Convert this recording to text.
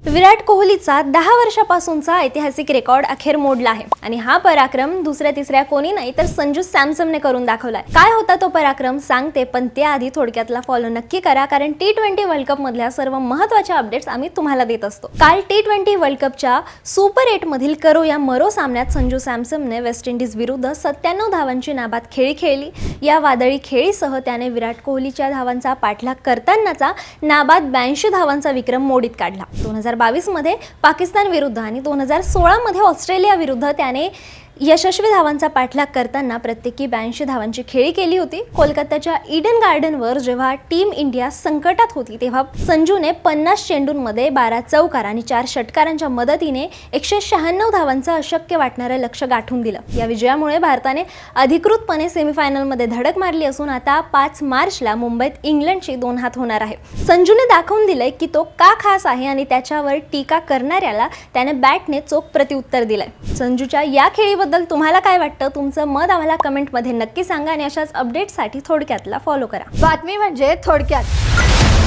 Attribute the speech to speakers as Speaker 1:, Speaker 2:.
Speaker 1: विराट कोहलीचा 10 वर्षापासूनचा ऐतिहासिक रेकॉर्ड अखेर मोडला आहे आणि हा पराक्रम दुसऱ्या तिसऱ्या कोणी नाही तर संजू सॅमसनने करून दाखवलाय। काय होता तो पराक्रम सांगते, पण त्याआधी थोडक्यातला फॉलो नक्की करा, कारण T20 वर्ल्ड कप मधल्या सर्व महत्त्वाच्या अपडेट्स आम्ही तुम्हाला देत असतो। काल T20 वर्ल्ड कपच्या सुपर 8 मधील करो या मरो सामन्यात संजू सॅमसनने वेस्ट इंडिज विरुद्ध 97 धावांची नाबाद खेळी खेळली। या वादळी खेळीसह त्याने विराट कोहलीच्या धावांचा पाठलाग करतानाचा नाबाद 82 धावांचा विक्रम मोडीत काढला। 2022 मध्ये पाकिस्तान विरुद्ध आणि 2016 मध्ये ऑस्ट्रेलिया विरुद्ध त्याने यशस्वी धावांचा पाठलाग करताना प्रत्येकी 82 धावांची खेळी केली होती। कोलकाताच्या ईडन गार्डनवर जेव्हा टीम इंडिया संकटात होती तेव्हा संजूने 50 चेंडूंमध्ये 12 चौकार आणि 4 षटकारांच्या मदतीने 196 धावांचं अशक्य वाटणारं लक्ष्य गाठून दिलं। या विजयामुळे भारताने अधिकृतपणे सेमीफायनलमध्ये धडक मारली असून आता 5 मार्चला मुंबईत इंग्लंडची 2 हात होणार आहे। संजूने दाखवून दिलंय की तो का खास आहे आणि त्याच्यावर टीका करणाऱ्याला त्याने बॅटने चोख प्रत्युत्तर दिलंय। संजूच्या या खेळीबद्दल तुम्हाला काय वाटतं? तुमचं मत आम्हाला कमेंटमध्ये नक्की सांगा आणि अशाच अपडेट्ससाठी थोडक्यातला फॉलो करा।
Speaker 2: बातमी म्हणजे थोडक्यात।